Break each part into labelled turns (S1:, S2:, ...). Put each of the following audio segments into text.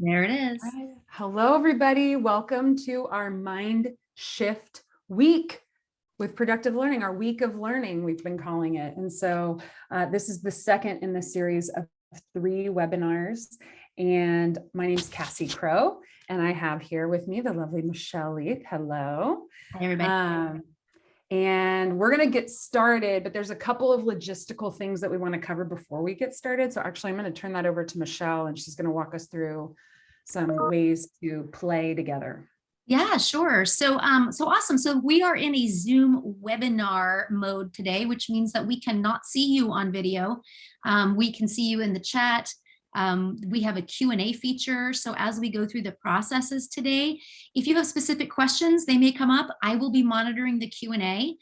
S1: There it is.
S2: Hi. Hello, everybody. Welcome to our Mind Shift Week with Productive Learning, our week of learning, we've been calling it. And so this is the second in the series of 3 webinars. And my name is Cassie Crow, and I have here with me the lovely Michelle Leith. Hello.
S1: Hi, everybody.
S2: And we're going to get started, but there's a couple of logistical things that we want to cover before we get started. So actually, I'm going to turn that over to Michelle, and she's going to walk us through some ways to play together.
S1: Yeah, sure. So awesome. So we are in a Zoom webinar mode today, which means that we cannot see you on video. We can see you in the chat. We have a Q&A feature. So as we go through the processes today, if you have specific questions, they may come up. I will be monitoring the Q&A.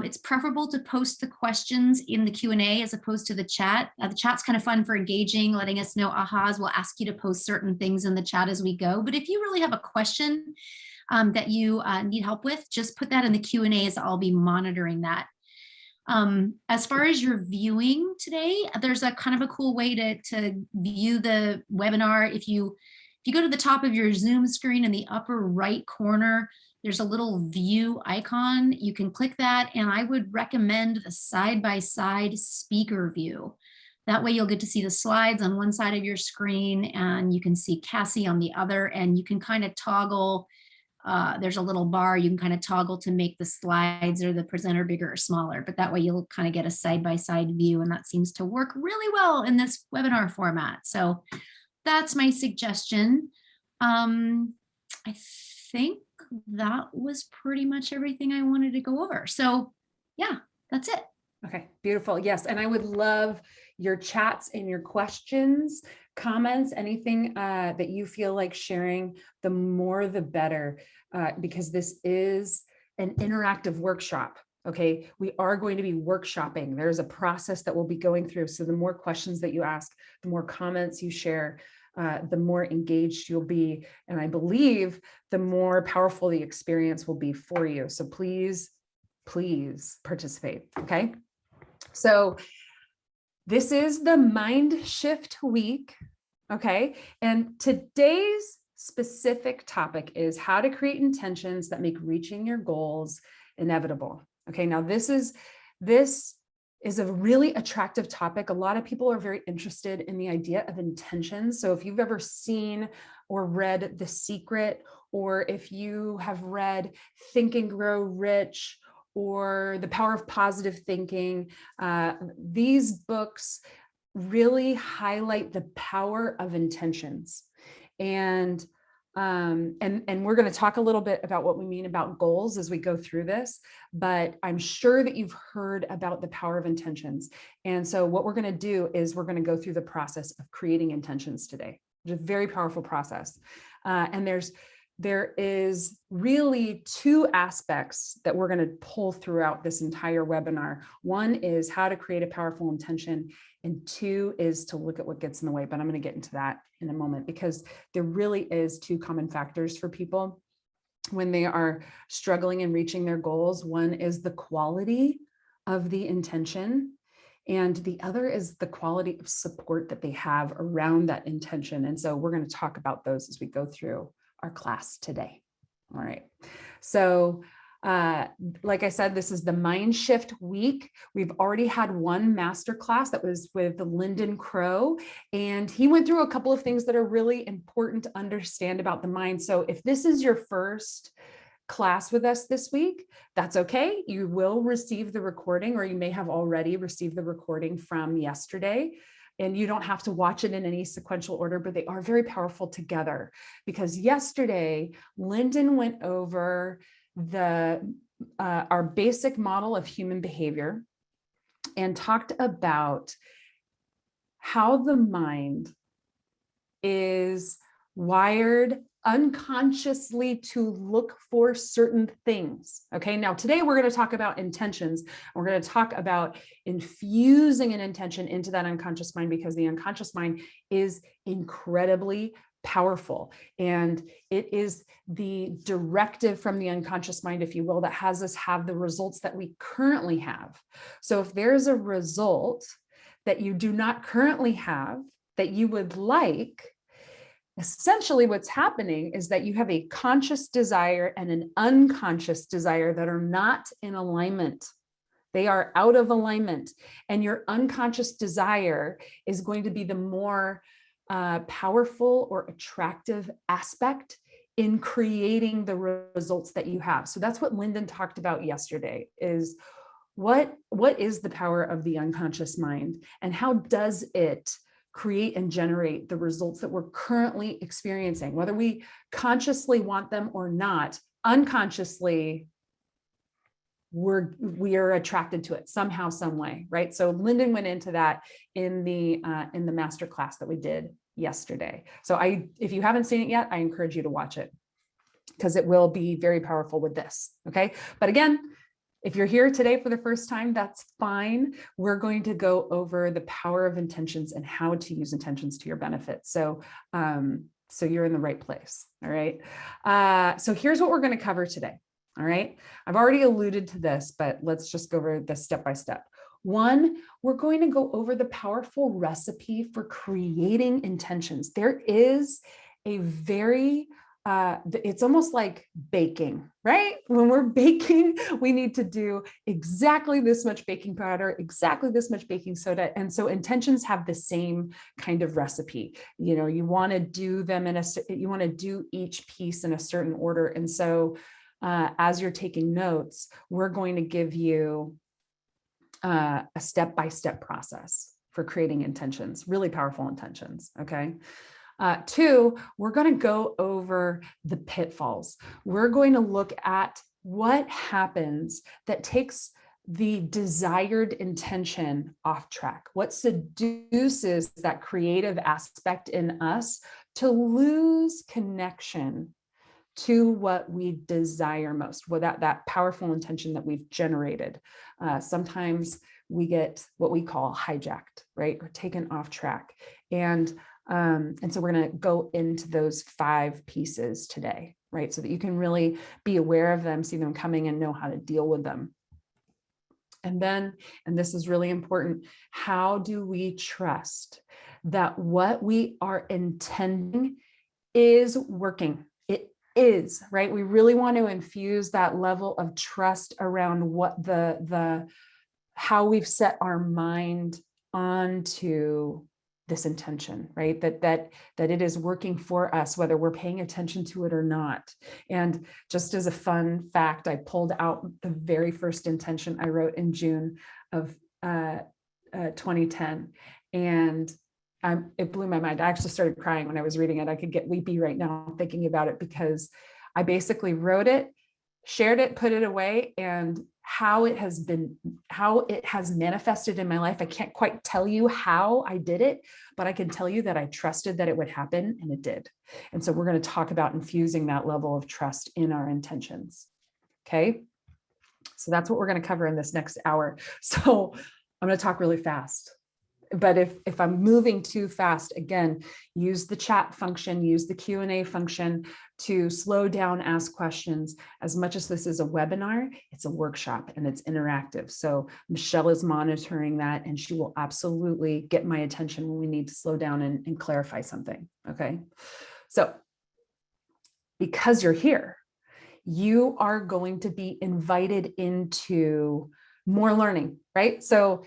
S1: It's preferable to post the questions in the Q&A as opposed to the chat. The chat's kind of fun for engaging, letting us know ahas. We'll ask you to post certain things in the chat as we go. But if you really have a question that you need help with, just put that in the Q&A as I'll be monitoring that. As far as your viewing today, there's a kind of a cool way to view the webinar. If you go to the top of your Zoom screen in the upper right corner, there's a little view icon. You can click that, and I would recommend the side-by-side speaker view. That way you'll get to see the slides on one side of your screen, and you can see Cassie on the other, and you can kind of toggle. There's a little bar you can kind of toggle to make the slides or the presenter bigger or smaller, but that way you'll kind of get a side-by-side view, and that seems to work really well in this webinar format. So that's my suggestion. I think that was pretty much everything I wanted to go over. So yeah, that's it.
S2: Okay, beautiful. Yes, and I would love your chats and your questions, comments, anything that you feel like sharing, the more the better, because this is an interactive workshop. Okay, we are going to be workshopping. There's a process that we'll be going through. So the more questions that you ask, the more comments you share, the more engaged you'll be. And I believe the more powerful the experience will be for you. So please participate. Okay. So this is the Mind Shift Week. Okay. And today's specific topic is how to create intentions that make reaching your goals inevitable. Okay. Now this is a really attractive topic. A lot of people are very interested in the idea of intentions. So if you've ever seen or read The Secret, or if you have read Think and Grow Rich, or The Power of Positive Thinking, these books really highlight the power of intentions. And we're going to talk a little bit about what we mean about goals as we go through this, but I'm sure that you've heard about the power of intentions. And so what we're going to do is we're going to go through the process of creating intentions today. It's a very powerful process. And there is really 2 aspects that we're going to pull throughout this entire webinar. One is how to create a powerful intention, and 2 is to look at what gets in the way. But I'm going to get into that in a moment, because there really is 2 common factors for people when they are struggling in reaching their goals. One is the quality of the intention, and the other is the quality of support that they have around that intention. And so we're going to talk about those as we go through our class today. All right. So like I said, this is the Mind Shift Week. We've already had one masterclass that was with Lyndon Crow, and he went through a couple of things that are really important to understand about the mind. So if this is your first class with us this week, that's okay. You will receive the recording, or you may have already received the recording from yesterday. And you don't have to watch it in any sequential order, but they are very powerful together, because yesterday, Lyndon went over our basic model of human behavior and talked about how the mind is wired unconsciously to look for certain things. Okay, now today we're going to talk about intentions. We're going to talk about infusing an intention into that unconscious mind, because the unconscious mind is incredibly powerful, and it is the directive from the unconscious mind, if you will, that has us have the results that we currently have. So if there's a result that you do not currently have that you would like, Essentially, what's happening is that you have a conscious desire and an unconscious desire that are not in alignment. They are out of alignment. And your unconscious desire is going to be the more powerful or attractive aspect in creating the results that you have. So that's what Lyndon talked about yesterday, is what is the power of the unconscious mind, and how does it create and generate the results that we're currently experiencing, whether we consciously want them or not. Unconsciously, we are attracted to it somehow, some way, right? So Lyndon went into that in the masterclass that we did yesterday. So if you haven't seen it yet, I encourage you to watch it, because it will be very powerful with this. Okay. But again, if you're here today for the first time, that's fine. We're going to go over the power of intentions and how to use intentions to your benefit. So, so you're in the right place. All right. So here's what we're going to cover today. All right. I've already alluded to this, but let's just go over this step by step. One, we're going to go over the powerful recipe for creating intentions. There is a very it's almost like baking, right? When we're baking, we need to do exactly this much baking powder, exactly this much baking soda. And so intentions have the same kind of recipe. You know, you want to do them you want to do each piece in a certain order. And so as you're taking notes, we're going to give you a step-by-step process for creating intentions, really powerful intentions. Okay. Two, we're going to go over the pitfalls. We're going to look at what happens that takes the desired intention off track, what seduces that creative aspect in us to lose connection to what we desire most, without that powerful intention that we've generated. Sometimes we get what we call hijacked, right? Or taken off track. And so we're going to go into those 5 pieces today, right? So that you can really be aware of them, see them coming, and know how to deal with them. And then, and this is really important, how do we trust that what we are intending is working? It is, right? We really want to infuse that level of trust around what how we've set our mind onto this intention, right? That it is working for us, whether we're paying attention to it or not. And just as a fun fact, I pulled out the very first intention I wrote in June of 2010. And it blew my mind. I actually started crying when I was reading it. I could get weepy right now thinking about it, because I basically wrote it, shared it, put it away, and how it has manifested in my life. I can't quite tell you how I did it, but I can tell you that I trusted that it would happen, and it did. And so we're going to talk about infusing that level of trust in our intentions. Okay. So that's what we're going to cover in this next hour. So I'm going to talk really fast. But if I'm moving too fast, again, use the chat function, use the Q&A function to slow down, ask questions. As much as this is a webinar, it's a workshop and it's interactive. So Michelle is monitoring that, and she will absolutely get my attention when we need to slow down and clarify something. Okay. So because you're here, you are going to be invited into more learning, right? So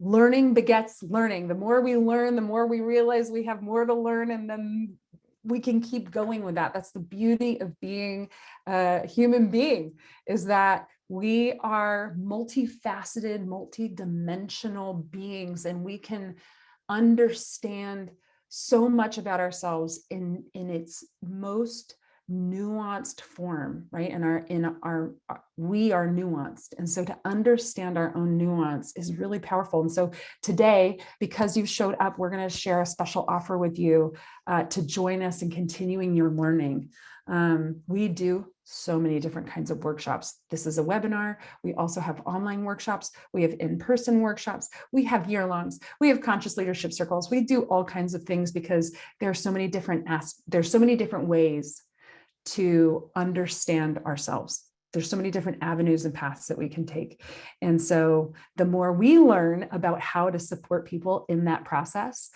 S2: learning begets learning. The more we learn, the more we realize we have more to learn, and then we can keep going with that. That's the beauty of being a human being, is that we are multifaceted, multidimensional beings, and we can understand so much about ourselves in its most nuanced form, right? We are nuanced. And so to understand our own nuance is really powerful. And so today, because you showed up, we're going to share a special offer with you to join us in continuing your learning. We do so many different kinds of workshops. This is a webinar. We also have online workshops. We have in-person workshops. We have year-longs. We have conscious leadership circles. We do all kinds of things because there are so many different ways to understand ourselves. There's so many different avenues and paths that we can take. And so the more we learn about how to support people in that process,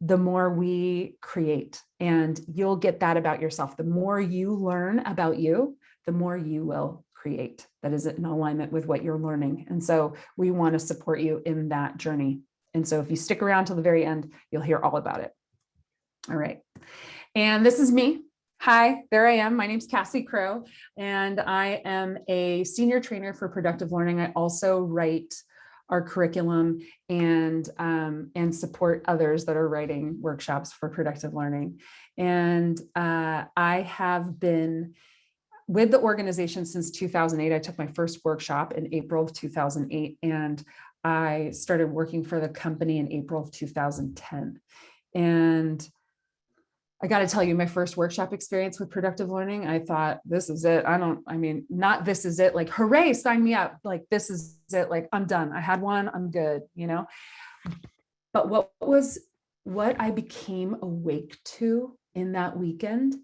S2: the more we create. And you'll get that about yourself. The more you learn about you, the more you will create that is in alignment with what you're learning. And so we want to support you in that journey. And so if you stick around till the very end, you'll hear all about it. All right. And this is me. Hi, there I am. My name's Cassie Crow, and I am a senior trainer for productive learning. I also write our curriculum and support others that are writing workshops for productive learning. And I have been with the organization since 2008. I took my first workshop in April of 2008, and I started working for the company in April of 2010. And I got to tell you, my first workshop experience with productive learning, I thought, this is it. Not this is it, like, hooray, sign me up. Like, this is it. Like, I'm done. I had one, I'm good, But what I became awake to in that weekend,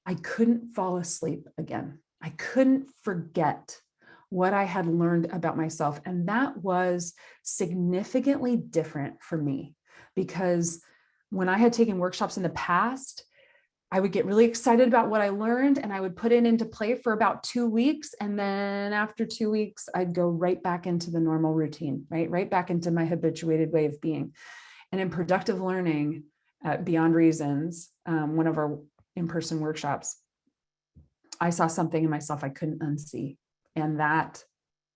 S2: I couldn't fall asleep again. I couldn't forget what I had learned about myself. And that was significantly different for me, because when I had taken workshops in the past, I would get really excited about what I learned and I would put it into play for about 2 weeks. And then after 2 weeks, I'd go right back into the normal routine, right back into my habituated way of being. And in productive learning at Beyond Reasons, one of our in-person workshops, I saw something in myself I couldn't unsee. And that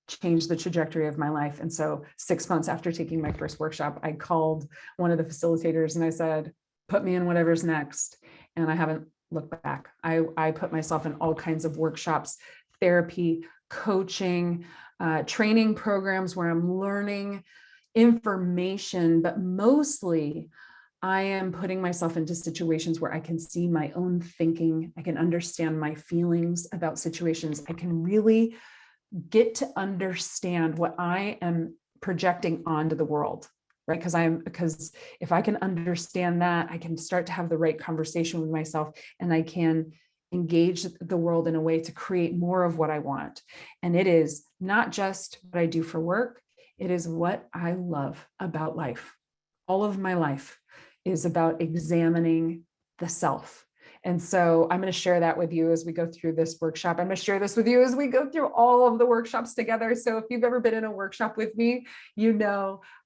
S2: changed the trajectory of my life. And so 6 months after taking my first workshop, I called one of the facilitators and I said, put me in whatever's next. And I haven't looked back. I put myself in all kinds of workshops, therapy, coaching, training programs where I'm learning information, but mostly I am putting myself into situations where I can see my own thinking. I can understand my feelings about situations. I can really get to understand what I am projecting onto the world, right? Because if I can understand that, I can start to have the right conversation with myself, and I can engage the world in a way to create more of what I want. And it is not just what I do for work, it is what I love about life. All of my life is about examining the self. And so I'm going to share that with you as we go through this workshop. I'm going to share this with you as we go through all of the workshops together. So if you've ever been in a workshop with me,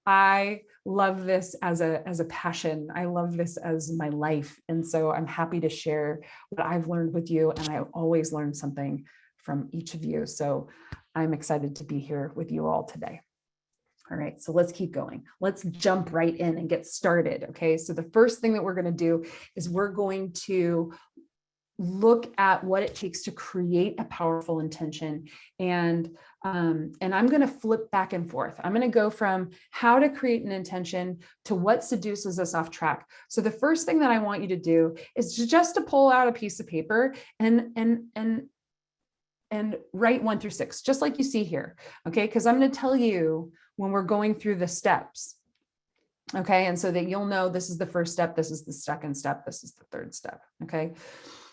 S2: I love this as a passion. I love this as my life. And so I'm happy to share what I've learned with you. And I always learn something from each of you. So I'm excited to be here with you all today. All right, so let's keep going. Let's jump right in and get started. Okay, so the first thing that we're going to do is we're going to look at what it takes to create a powerful intention. And I'm going to flip back and forth. I'm going to go from how to create an intention to what seduces us off track. So the first thing that I want you to do is just to pull out a piece of paper and write 1 through 6, just like you see here. Okay, because I'm going to tell you when we're going through the steps. Okay, and so that you'll know this is the first step, this is the second step, this is the third step. Okay,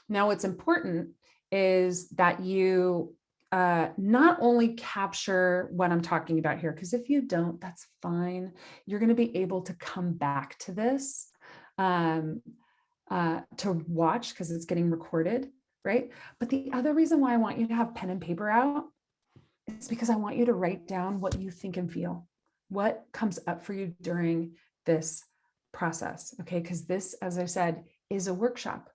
S2: now what's important is that you not only capture what I'm talking about here, because if you don't, that's fine. You're going to be able to come back to this to watch, because it's getting recorded, right? But the other reason why I want you to have pen and paper out is because I want you to write down what you think and feel, what comes up for you during this process. Okay, because this, as I said, is a workshop.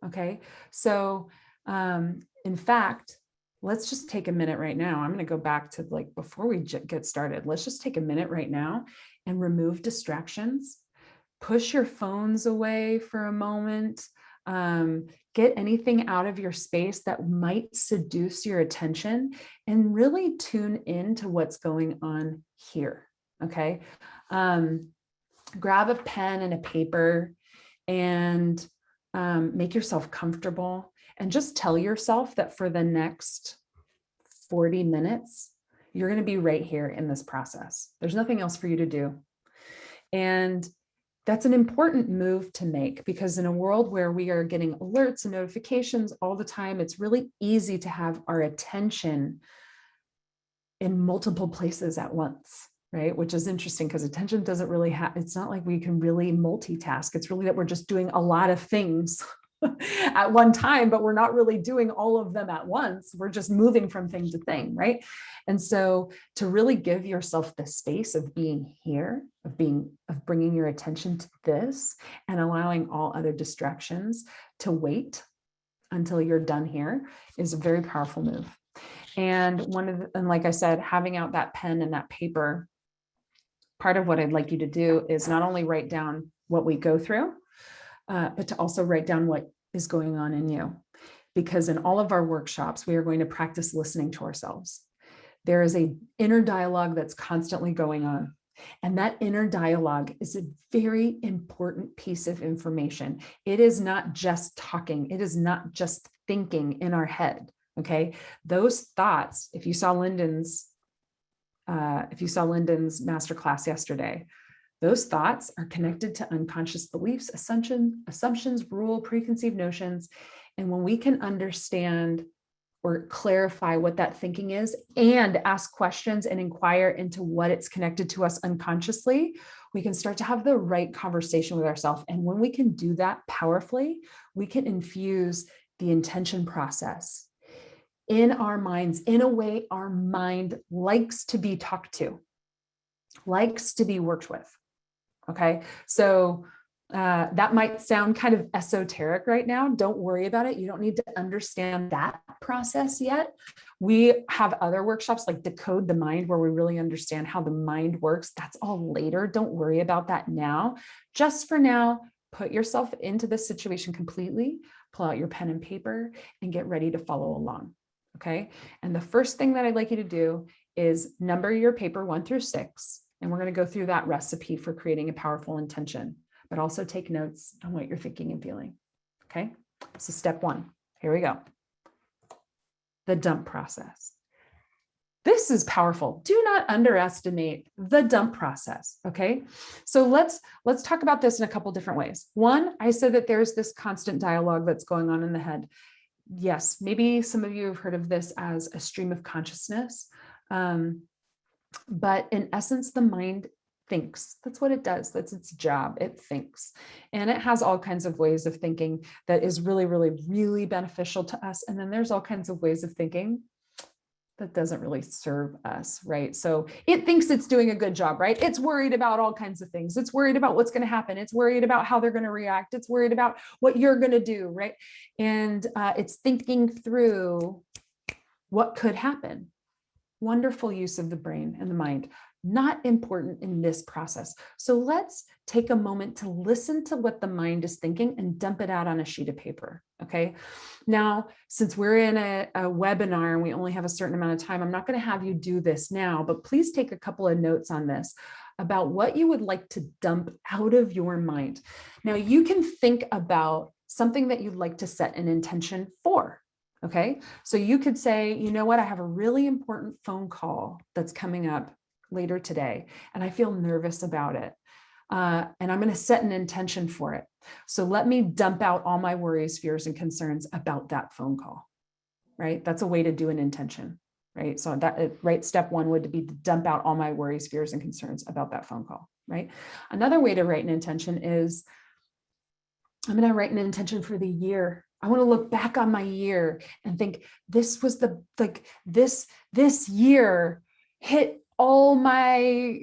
S2: Okay, so in fact, let's just take a minute right now. I'm going to go back to before we get started. Let's just take a minute right now and remove distractions. Push your phones away for a moment. Get anything out of your space that might seduce your attention, and really tune into what's going on here. Okay. Grab a pen and a paper and make yourself comfortable, and just tell yourself that for the next 40 minutes, you're going to be right here in this process. There's nothing else for you to do. And that's an important move to make, because in a world where we are getting alerts and notifications all the time, it's really easy to have our attention in multiple places at once. right? Which is interesting because attention doesn't really have, it's not like we can really multitask. It's really that we're just doing a lot of things at one time, but we're not really doing all of them at once. We're just moving from thing to thing, right? And so to really give yourself the space of being here, of bringing your attention to this and allowing all other distractions to wait until you're done here is a very powerful move. And and like I said, having out that pen and that paper, part of what I'd like you to do is not only write down what we go through, but to also write down what is going on in you. Because in all of our workshops, we are going to practice listening to ourselves. There is an inner dialogue that's constantly going on. And that inner dialogue is a very important piece of information. It is not just talking. It is not just thinking in our head. Okay. Those thoughts, if you saw Lyndon's masterclass yesterday, those thoughts are connected to unconscious beliefs, assumptions, preconceived notions. And when we can understand or clarify what that thinking is and ask questions and inquire into what it's connected to us unconsciously, we can start to have the right conversation with ourselves. And when we can do that powerfully, we can infuse the intention process in our minds in a way our mind likes to be talked to, likes to be worked with. Okay. So that might sound kind of esoteric right now. Don't worry about it. You don't need to understand that process yet. We have other workshops like Decode the Mind, where we really understand how the mind works. That's all later. Don't worry about that now. Just for now, put yourself into this situation completely, pull out your pen and paper, and get ready to follow along. Okay. And the first thing that I'd like you to do is number your paper 1 through 6. And we're going to go through that recipe for creating a powerful intention, but also take notes on what you're thinking and feeling. Okay. So step 1, here we go. The dump process. This is powerful. Do not underestimate the dump process. Okay. So let's talk about this in a couple different ways. One, I said that there's this constant dialogue that's going on in the head. Yes, maybe some of you have heard of this as a stream of consciousness. But in essence, the mind thinks. That's what it does. That's its job. It thinks. And it has all kinds of ways of thinking that is really, really, really beneficial to us. And then there's all kinds of ways of thinking that doesn't really serve us, right? So it thinks it's doing a good job, right? It's worried about all kinds of things. It's worried about what's going to happen. It's worried about how they're going to react. It's worried about what you're going to do, right? And it's thinking through what could happen. Wonderful use of the brain and the mind, not important in this process. So let's take a moment to listen to what the mind is thinking and dump it out on a sheet of paper. Okay. Now, since we're in a webinar and we only have a certain amount of time, I'm not going to have you do this now, but please take a couple of notes on this about what you would like to dump out of your mind. Now, you can think about something that you'd like to set an intention for. Okay. So you could say, you know what, I have a really important phone call that's coming up later today, and I feel nervous about it. And I'm going to set an intention for it. So let me dump out all my worries, fears, and concerns about that phone call, right? That's a way to do an intention, right? So that, right, step 1 would be to dump out all my worries, fears, and concerns about that phone call, right? Another way to write an intention is, I'm going to write an intention for the year. I want to look back on my year and think this was this year hit all my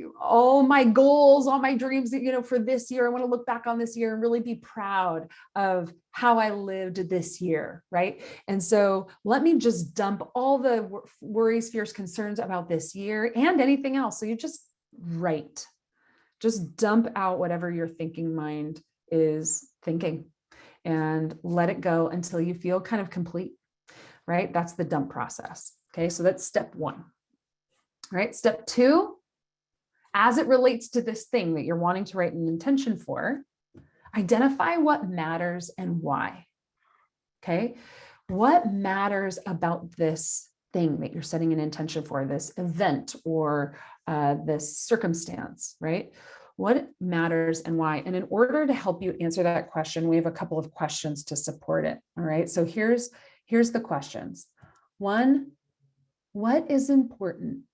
S2: goals, all my dreams, for this year. I want to look back on this year and really be proud of how I lived this year, right? And so let me just dump all the worries, fears, concerns about this year and anything else. So you just write, just dump out whatever your thinking mind is thinking and let it go until you feel kind of complete, right? That's the dump process. Okay, so that's step 1. Right. Step 2, as it relates to this thing that you're wanting to write an intention for, identify what matters and why. Okay. What matters about this thing that you're setting an intention for, this event or this circumstance, right? What matters and why? And in order to help you answer that question, we have a couple of questions to support it. All right. So here's the questions. 1, what is important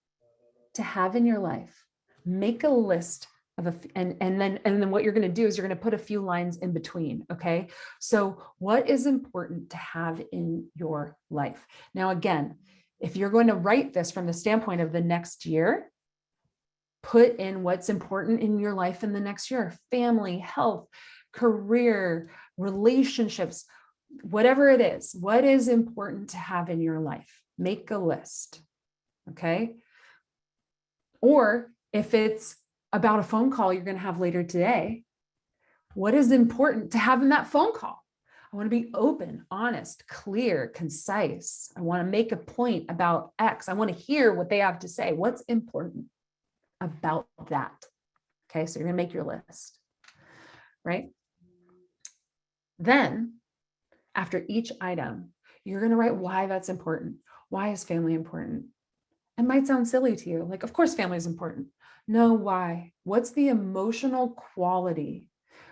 S2: to have in your life make a list of and then what you're going to do is you're going to put a few lines in between. Okay. So what is important to have in your life? Now, again, if you're going to write this from the standpoint of the next year, put in what's important in your life in the next year: family, health, career, relationships, whatever it is. What is important to have in your life? Make a list. Okay. Or if it's about a phone call you're going to have later today, what is important to have in that phone call? I want to be open, honest, clear, concise. I want to make a point about X. I want to hear what they have to say. What's important about that? Okay, so you're going to make your list, right? Then, after each item, you're going to write why that's important. Why is family important? It might sound silly to you, like, of course, family is important. No, why? What's the emotional quality,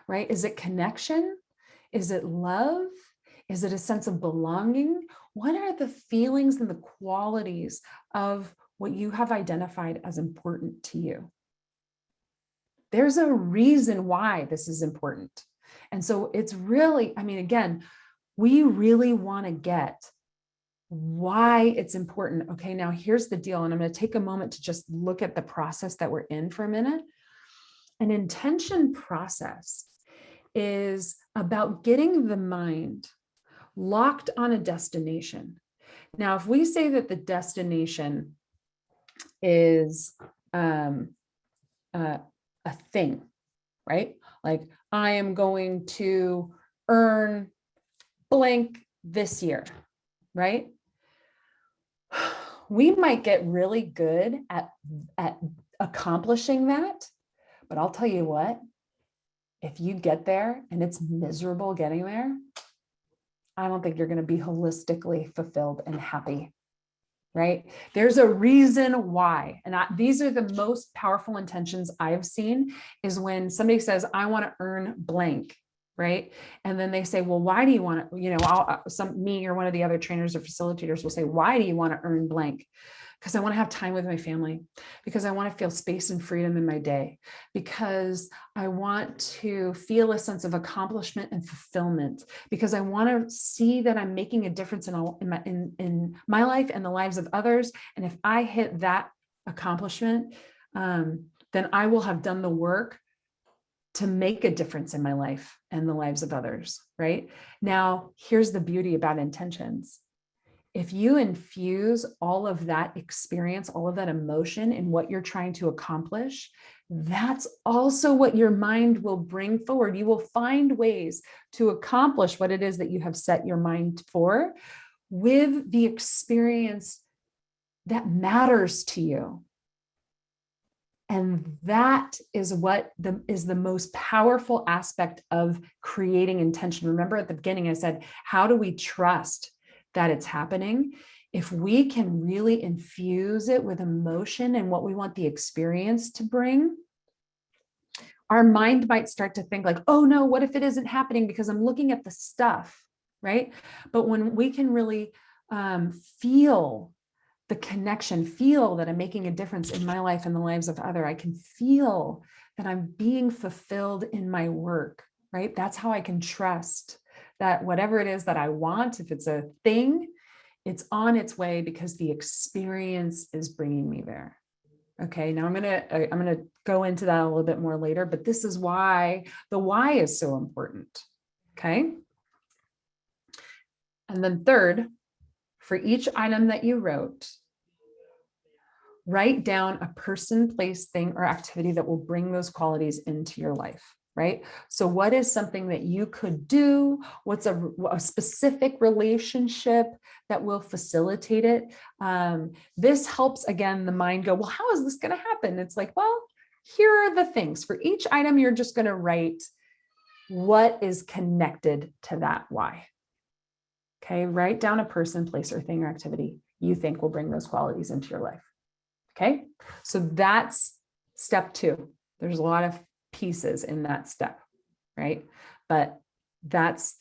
S2: right? Is it connection? Is it love? Is it a sense of belonging? What are the feelings and the qualities of what you have identified as important to you? There's a reason why this is important. And so it's really, I mean, again, we really want to get why it's important. Okay, now here's the deal. And I'm going to take a moment to just look at the process that we're in for a minute. An intention process is about getting the mind locked on a destination. Now, if we say that the destination is a thing, right? Like, I am going to earn blank this year, right? We might get really good at accomplishing that, but I'll tell you what, if you get there and it's miserable getting there, I don't think you're going to be holistically fulfilled and happy, right? There's a reason why. And these are the most powerful intentions I've seen, is when somebody says, I want to earn blank, right? And then they say, well, why do you want to, me or one of the other trainers or facilitators will say, why do you want to earn blank? Because I want to have time with my family, because I want to feel space and freedom in my day, because I want to feel a sense of accomplishment and fulfillment, because I want to see that I'm making a difference in my life and the lives of others. And if I hit that accomplishment, then I will have done the work to make a difference in my life and the lives of others, right? Now, here's the beauty about intentions. If you infuse all of that experience, all of that emotion in what you're trying to accomplish, that's also what your mind will bring forward. You will find ways to accomplish what it is that you have set your mind for with the experience that matters to you. And that is what is the most powerful aspect of creating intention. Remember at the beginning, I said, how do we trust that it's happening? If we can really infuse it with emotion and what we want the experience to bring, our mind might start to think like, oh no, what if it isn't happening because I'm looking at the stuff, right? But when we can really feel the connection, feel that I'm making a difference in my life and the lives of others, I can feel that I'm being fulfilled in my work, right? That's how I can trust that whatever it is that I want, if it's a thing, it's on its way because the experience is bringing me there. Okay, now I'm gonna go into that a little bit more later, but this is why the why is so important. Okay. And then third, for each item that you wrote, write down a person, place, thing, or activity that will bring those qualities into your life, right? So what is something that you could do? What's a specific relationship that will facilitate it? This helps, again, the mind go, well, how is this going to happen? It's like, well, here are the things. For each item, you're just going to write what is connected to that why. Okay, write down a person, place, or thing or activity you think will bring those qualities into your life. Okay, so that's step 2. There's a lot of pieces in that step, right? But this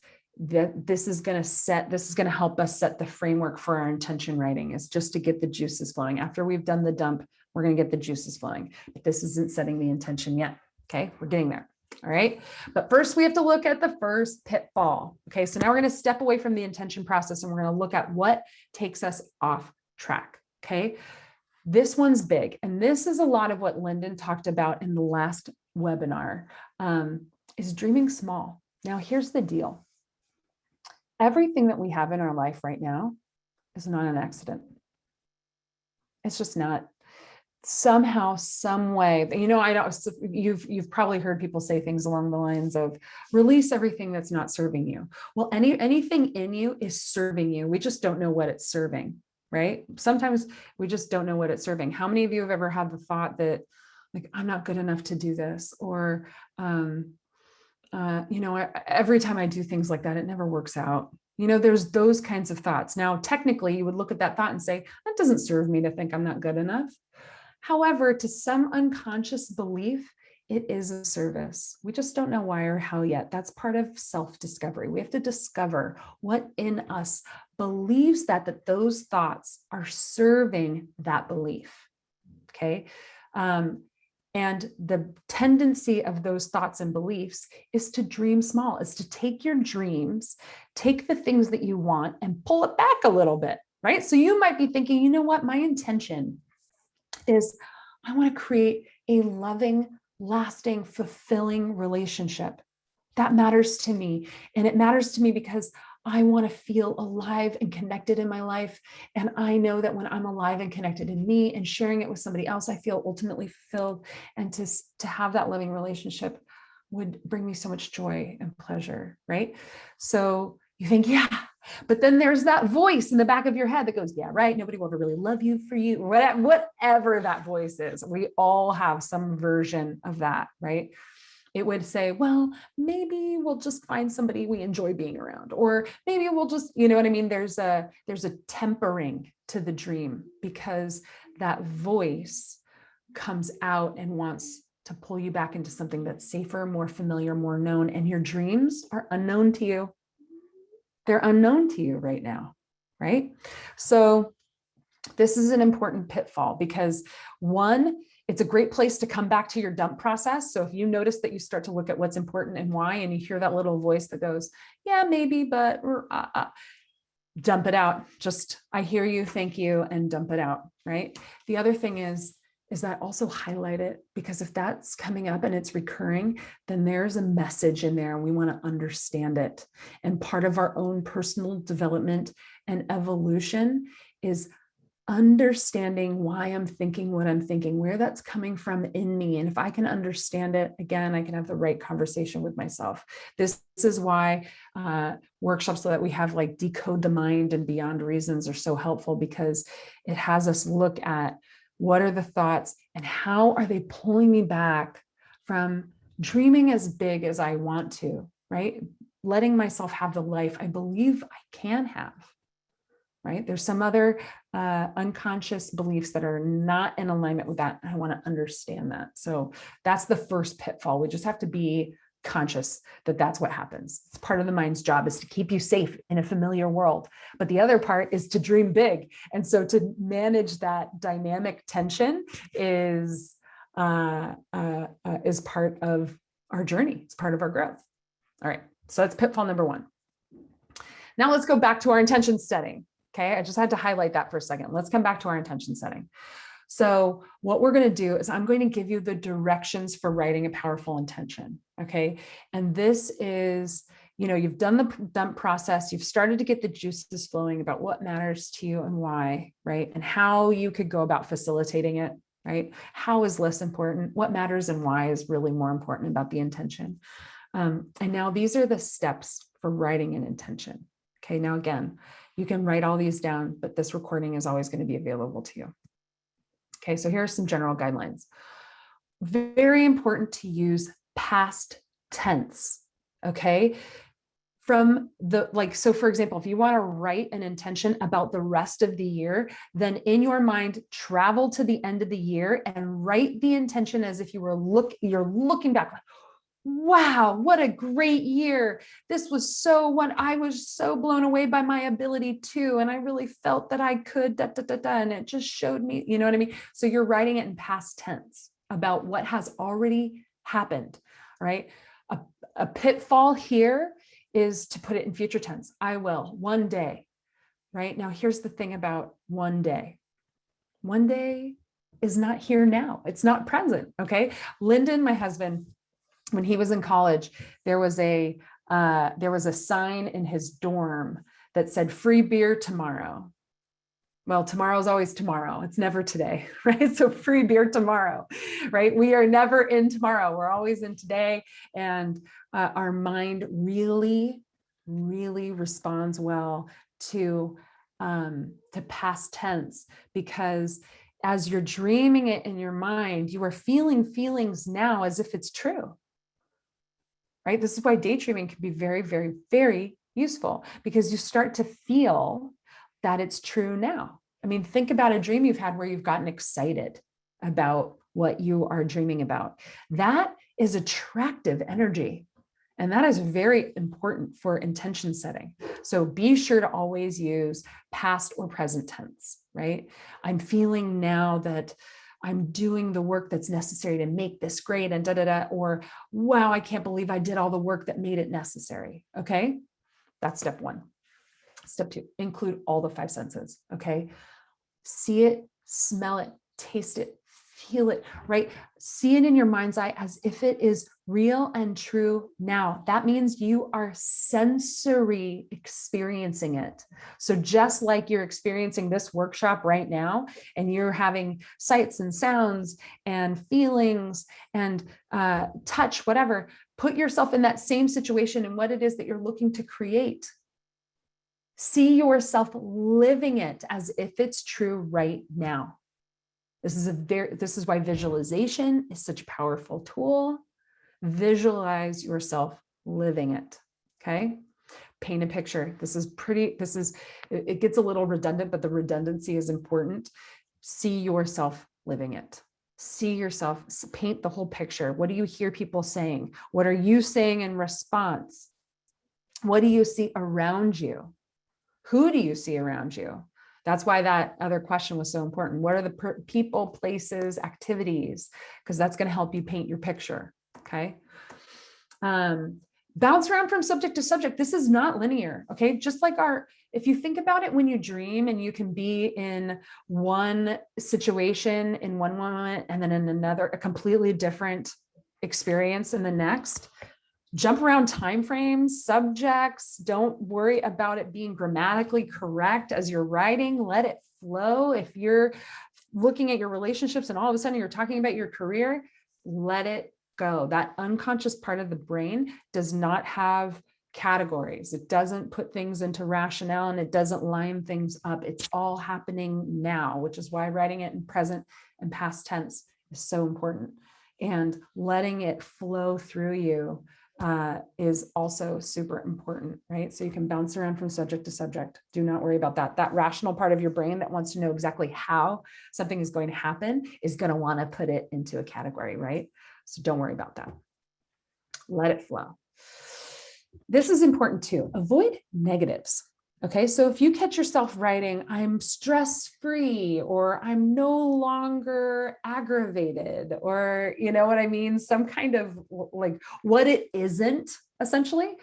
S2: is going to help us set the framework for our intention writing, is just to get the juices flowing. After we've done the dump, we're going to get the juices flowing. But this isn't setting the intention yet. Okay, we're getting there. All right. But first we have to look at the first pitfall. Okay. So now we're going to step away from the intention process and we're going to look at what takes us off track. Okay. This one's big. And this is a lot of what Lyndon talked about in the last webinar, is dreaming small. Now, here's the deal. Everything that we have in our life right now is not an accident. It's just not. Somehow, some way, I know you've probably heard people say things along the lines of release everything that's not serving you. Well, anything in you is serving you. We just don't know what it's serving, right? Sometimes we just don't know what it's serving. How many of you have ever had the thought that, like, I'm not good enough to do this, or every time I do things like that, it never works out. There's those kinds of thoughts. Now, technically, you would look at that thought and say, that doesn't serve me to think I'm not good enough. However, to some unconscious belief, it is a service. We just don't know why or how yet. That's part of self-discovery. We have to discover what in us believes that those thoughts are serving that belief. Okay. And the tendency of those thoughts and beliefs is to dream small, is to take your dreams, take the things that you want and pull it back a little bit, right? So you might be thinking, you know what, my intention is I want to create a loving, lasting, fulfilling relationship. That matters to me. And it matters to me because I want to feel alive and connected in my life. And I know that when I'm alive and connected in me and sharing it with somebody else, I feel ultimately fulfilled. And to have that loving relationship would bring me so much joy and pleasure, right? So you think, yeah. But then there's that voice in the back of your head that goes, yeah, right. Nobody will ever really love you for you, whatever that voice is. We all have some version of that, right? It would say, well, maybe we'll just find somebody we enjoy being around, or maybe we'll just, you know what I mean? There's a tempering to the dream because that voice comes out and wants to pull you back into something that's safer, more familiar, more known. And your dreams are unknown to you. They're unknown to you right now, right? So this is an important pitfall because one, it's a great place to come back to your dump process. So if you notice that you start to look at what's important and why, and you hear that little voice that goes, yeah, maybe, but dump it out. Just, I hear you, thank you, and dump it out, right? The other thing is that also highlight it, because if that's coming up and it's recurring, then there's a message in there and we want to understand it. And part of our own personal development and evolution is understanding why I'm thinking what I'm thinking, where that's coming from in me. And if I can understand it, again, I can have the right conversation with myself. This is why workshops so that we have like Decode the Mind and Beyond Reasons are so helpful, because it has us look at what are the thoughts and how are they pulling me back from dreaming as big as I want to, right? Letting myself have the life I believe I can have, right? There's some other unconscious beliefs that are not in alignment with that. I want to understand that. So that's the first pitfall. We just have to be conscious that that's what happens. It's part of the mind's job, is to keep you safe in a familiar world. But the other part is to dream big. And so to manage that dynamic tension is part of our journey. It's part of our growth. All right. So that's pitfall number one. Now let's go back to our intention setting. Okay. I just had to highlight that for a second. Let's come back to our intention setting. So what we're going to do is I'm going to give you the directions for writing a powerful intention. Okay. And this is, you've done the dump process. You've started to get the juices flowing about what matters to you and why, right? And how you could go about facilitating it, right? How is less important? What matters and why is really more important about the intention. And now these are the steps for writing an intention. Okay. Now, again, you can write all these down, but this recording is always going to be available to you. Okay, so here are some general guidelines. Very important to use past tense, okay? So for example, if you want to write an intention about the rest of the year, then in your mind, travel to the end of the year and write the intention as if you're looking back, like, wow, what a great year. This was so I was so blown away by my ability to, and I really felt that I could, and it just showed me, you know what I mean? So you're writing it in past tense about what has already happened, right? A pitfall here is to put it in future tense. I will, one day, right? Now, here's the thing about one day. One day is not here now. It's not present, okay? Lyndon, my husband, when he was in college, there was a sign in his dorm that said free beer tomorrow. Well, tomorrow's always tomorrow. It's never today, right? So free beer tomorrow, right? We are never in tomorrow. We're always in today. And our mind really, really responds well to past tense, because as you're dreaming it in your mind, you are feeling feelings now as if it's true. Right? This is why daydreaming can be very, very, very useful, because you start to feel that it's true now. I mean, think about a dream you've had where you've gotten excited about what you are dreaming about. That is attractive energy. And that is very important for intention setting. So be sure to always use past or present tense, right? I'm feeling now that I'm doing the work that's necessary to make this great, and or wow, I can't believe I did all the work that made it necessary. Okay. That's step one. Step two, include all the five senses. Okay. See it, smell it, taste it, feel it, right? See it in your mind's eye as if it is real and true now. That means you are sensory experiencing it. So just like you're experiencing this workshop right now, and you're having sights and sounds and feelings and touch, whatever, put yourself in that same situation and what it is that you're looking to create. See yourself living it as if it's true right now. This is why visualization is such a powerful tool. Visualize yourself living it. Okay. Paint a picture. It gets a little redundant, but the redundancy is important. See yourself living it. See yourself, paint the whole picture. What do you hear people saying? What are you saying in response? What do you see around you? Who do you see around you? That's why that other question was so important. What are the people, places, activities? Because that's going to help you paint your picture. Okay. Bounce around from subject to subject. This is not linear. Okay. Just like if you think about it, when you dream and you can be in one situation in one moment and then in another, a completely different experience in the next. Jump around timeframes, subjects. Don't worry about it being grammatically correct as you're writing. Let it flow. If you're looking at your relationships and all of a sudden you're talking about your career, let it go. That unconscious part of the brain does not have categories. It doesn't put things into rationale and it doesn't line things up. It's all happening now, which is why writing it in present and past tense is so important. And letting it flow through you is also super important, right? So you can bounce around from subject to subject. Do not worry about that. That rational part of your brain that wants to know exactly how something is going to happen is going to want to put it into a category, right? So don't worry about that. Let it flow. This is important too. Avoid negatives. Okay, so if you catch yourself writing, I'm stress-free, or I'm no longer aggravated, or you know what I mean? Some kind of like what it isn't, essentially,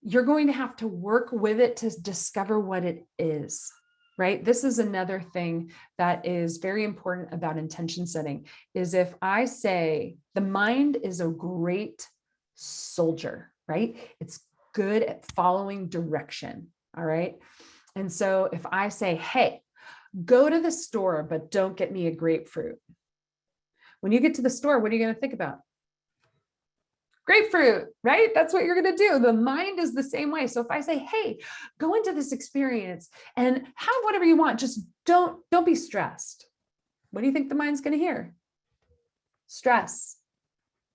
S2: you're going to have to work with it to discover what it is, right? This is another thing that is very important about intention setting, is if I say the mind is a great soldier, right? It's good at following direction. All right. And so if I say, hey, go to the store, but don't get me a grapefruit. When you get to the store, what are you going to think about? Grapefruit, right? That's what you're going to do. The mind is the same way. So if I say, hey, go into this experience and have whatever you want, just don't be stressed. What do you think the mind's going to hear? Stress.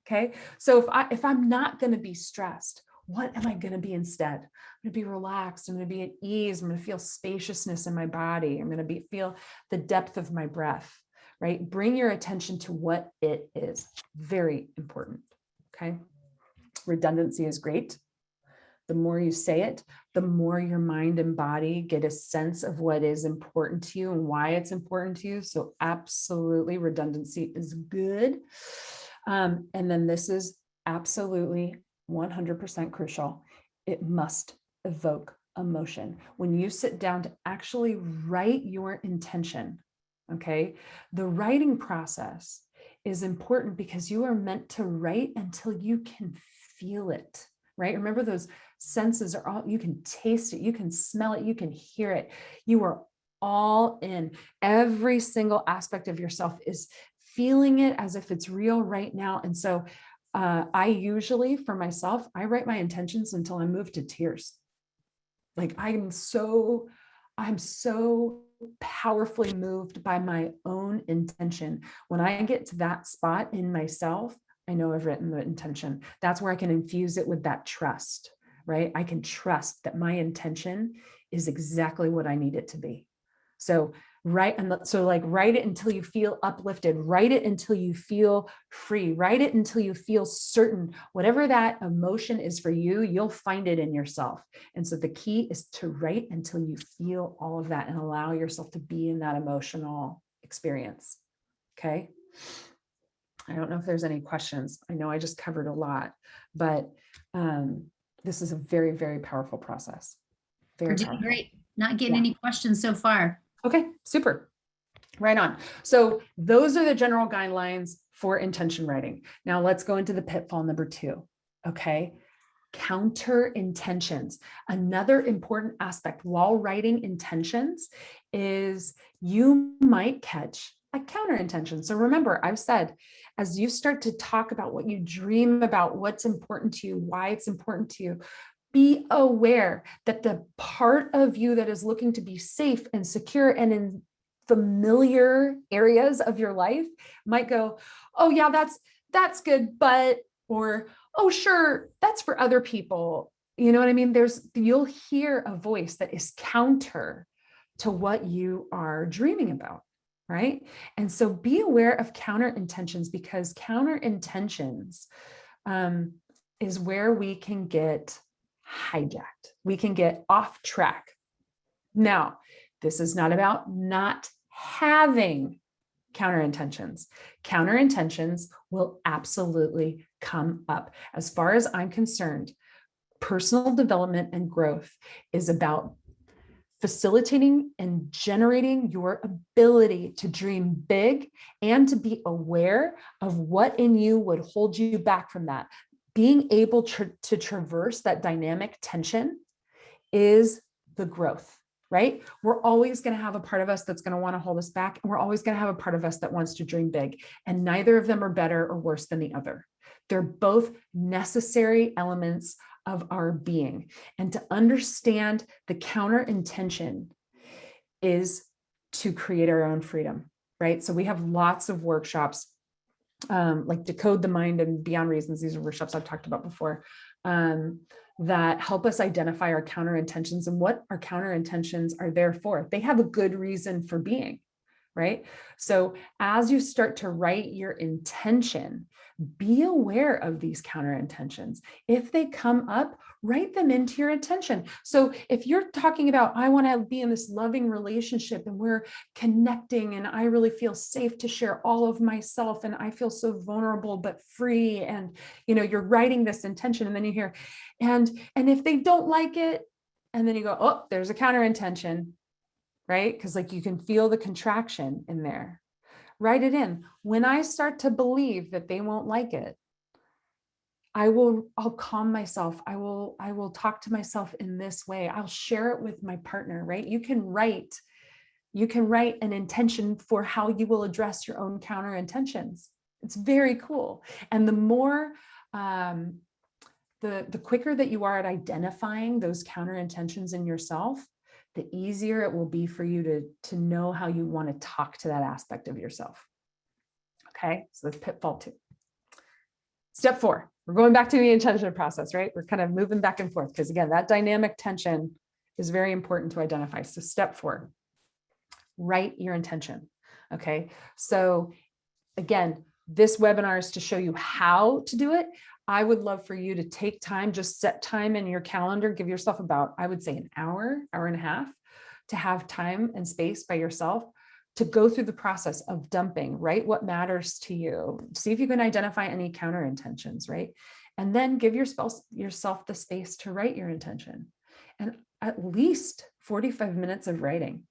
S2: Okay. So if I'm not going to be stressed, what am I going to be instead? I'm going to be relaxed. I'm going to be at ease. I'm going to feel spaciousness in my body. I'm going to feel the depth of my breath, right? Bring your attention to what it is. Very important. Okay. redundancy is great. The more you say it, the more your mind and body get a sense of what is important to you and why it's important to you. So absolutely, redundancy is good. And then this is absolutely 100% crucial. It must evoke emotion. When you sit down to actually write your intention, okay, the writing process is important because you are meant to write until you can feel it, right? Remember, those senses are all, you can taste it, you can smell it, you can hear it. You are all in. Every single aspect of yourself is feeling it as if it's real right now. And so I usually, for myself, I write my intentions until I'm moved to tears. Like I'm so powerfully moved by my own intention. When I get to that spot in myself, I know I've written the intention. That's where I can infuse it with that trust, right? I can trust that my intention is exactly what I need it to be. So write it until you feel uplifted, write it until you feel free, write it until you feel certain. Whatever that emotion is for you, you'll find it in yourself. And so the key is to write until you feel all of that and allow yourself to be in that emotional experience. Okay. I don't know if there's any questions. I know I just covered a lot, but this is a very, very powerful process.
S1: You're doing great. Not getting any questions so far.
S2: Okay, super. Right on. So those are the general guidelines for intention writing. Now let's go into the pitfall number 2. Okay. Counter intentions. Another important aspect while writing intentions is you might catch a counter intention. So remember, I've said, as you start to talk about what you dream about, what's important to you, why it's important to you, be aware that the part of you that is looking to be safe and secure and in familiar areas of your life might go, oh yeah, that's good, but, or, oh sure, that's for other people. You know what I mean? You'll hear a voice that is counter to what you are dreaming about, right? And so be aware of counter intentions, because counter intentions is where we can get hijacked. We can get off track. Now, this is not about not having counter intentions. Counter intentions will absolutely come up. As far as I'm concerned, personal development and growth is about facilitating and generating your ability to dream big and to be aware of what in you would hold you back from that. Being able to traverse that dynamic tension is the growth, right? We're always going to have a part of us that's going to want to hold us back. And we're always going to have a part of us that wants to dream big. And neither of them are better or worse than the other. They're both necessary elements of our being. And to understand the counter intention is to create our own freedom, right? So we have lots of workshops like Decode the Mind and Beyond Reasons. These are workshops I've talked about before that help us identify our counter intentions and what our counter intentions are there for. They have a good reason for being, right? So as you start to write your intention, be aware of these counter intentions. If they come up, write them into your intention. So if you're talking about, I want to be in this loving relationship and we're connecting and I really feel safe to share all of myself and I feel so vulnerable but free, and you're writing this intention, and then you hear, and if they don't like it, and then you go, oh, there's a counter intention, right? Because like you can feel the contraction in there. Write it in. When I start to believe that they won't like it, I'll calm myself. I will talk to myself in this way. I'll share it with my partner, right? You can write an intention for how you will address your own counter intentions. It's very cool. And the more, the quicker that you are at identifying those counter intentions in yourself, the easier it will be for you to know how you want to talk to that aspect of yourself. Okay, so that's pitfall 2. Step 4, we're going back to the intention process, right? We're kind of moving back and forth because again, that dynamic tension is very important to identify. So step 4, write your intention. Okay, so again, this webinar is to show you how to do it. I would love for you to take time, just set time in your calendar, give yourself about, I would say, an hour, hour and a half to have time and space by yourself to go through the process of dumping, right? What matters to you? See if you can identify any counter intentions, right? And then give yourself the space to write your intention. And at least 45 minutes of writing.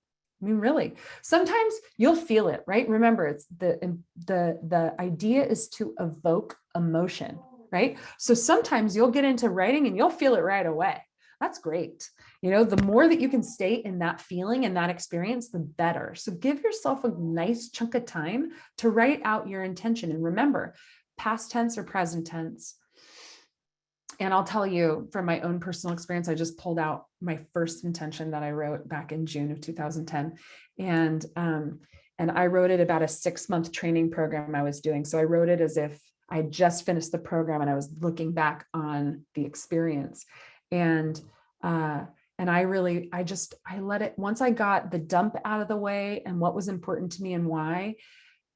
S2: I mean, really, sometimes you'll feel it, right? Remember, it's the idea is to evoke emotion, right? So sometimes you'll get into writing and you'll feel it right away. That's great. You know, the more that you can stay in that feeling and that experience, the better. So give yourself a nice chunk of time to write out your intention. And remember, past tense or present tense. And I'll tell you from my own personal experience, I just pulled out my first intention that I wrote back in June of 2010. And I wrote it about a 6-month training program I was doing. So I wrote it as if I just finished the program and I was looking back on the experience. And I let it, once I got the dump out of the way and what was important to me and why,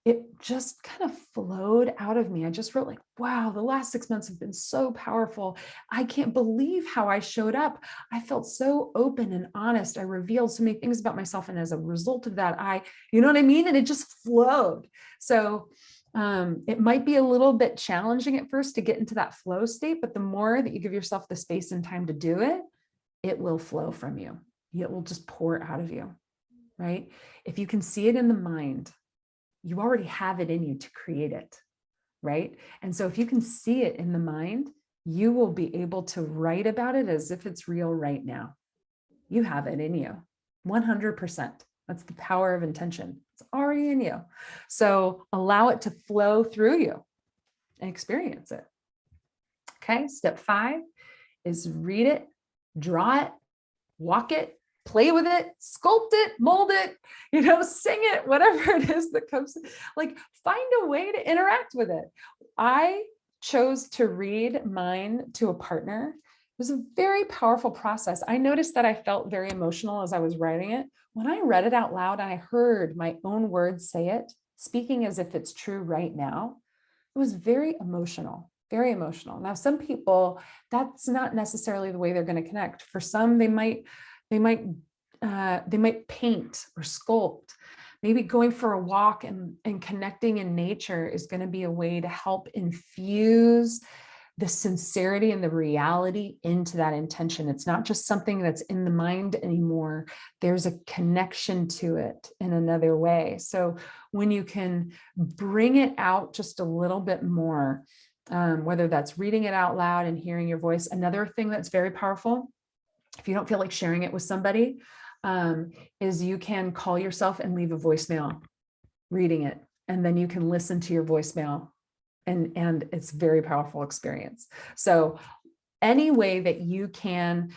S2: it just kind of flowed out of me. I just wrote like, wow, the last 6 months have been so powerful. I can't believe how I showed up. I felt so open and honest. I revealed so many things about myself. And as a result of that, you know what I mean? And it just flowed. So it might be a little bit challenging at first to get into that flow state, but the more that you give yourself the space and time to do it, it will flow from you. It will just pour out of you, right? If you can see it in the mind, you already have it in you to create it, right? And so if you can see it in the mind, you will be able to write about it as if it's real right now. You have it in you, 100%. That's the power of intention. It's already in you. So allow it to flow through you and experience it. Okay, step 5 is read it, draw it, walk it, play with it, sculpt it, mold it, sing it, whatever it is that comes, like find a way to interact with it. I chose to read mine to a partner. It was a very powerful process. I noticed that I felt very emotional as I was writing it. When I read it out loud and I heard my own words say it, speaking as if it's true right now, it was very emotional, very emotional. Now, some people, that's not necessarily the way they're going to connect. For some, they might paint or sculpt. Maybe going for a walk and connecting in nature is going to be a way to help infuse the sincerity and the reality into that intention. It's not just something that's in the mind anymore. There's a connection to it in another way. So when you can bring it out just a little bit more, whether that's reading it out loud and hearing your voice. Another thing that's very powerful, if you don't feel like sharing it with somebody, is you can call yourself and leave a voicemail reading it. And then you can listen to your voicemail and it's a very powerful experience. So any way that you can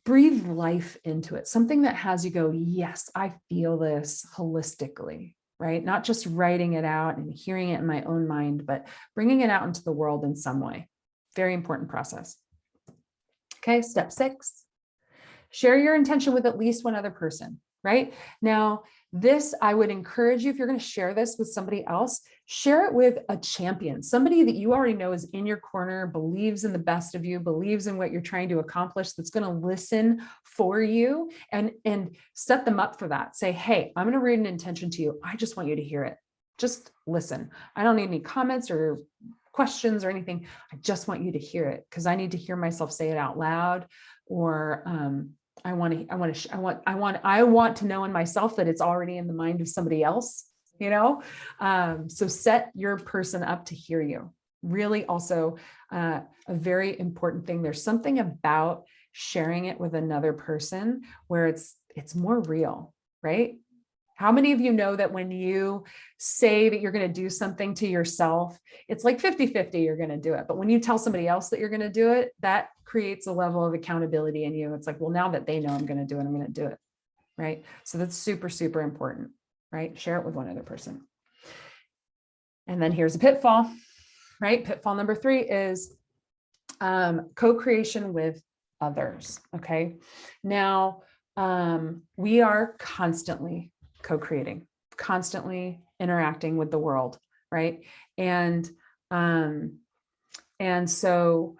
S2: breathe life into it, something that has you go, yes, I feel this holistically, right? Not just writing it out and hearing it in my own mind, but bringing it out into the world in some way. Very important process. Okay, step 6, share your intention with at least one other person, right? Now, this, I would encourage you, if you're going to share this with somebody else, share it with a champion, somebody that you already know is in your corner, believes in the best of you, believes in what you're trying to accomplish, that's going to listen for you and set them up for that. Say, hey, I'm going to read an intention to you. I just want you to hear it. Just listen. I don't need any comments or questions or anything. I just want you to hear it because I need to hear myself say it out loud, or I want to know in myself that it's already in the mind of somebody else, so set your person up to hear you. Really also a very important thing. There's something about sharing it with another person where it's more real, right? How many of you know that when you say that you're going to do something to yourself, it's like 50-50 you're going to do it. But when you tell somebody else that you're going to do it, that creates a level of accountability in you. It's like, well, now that they know I'm going to do it, I'm going to do it. Right. So that's super, super important, right? Share it with one other person. And then here's a pitfall, right? Pitfall number 3 is co-creation with others. Okay. Now, we are constantly co-creating, constantly interacting with the world, right? And And so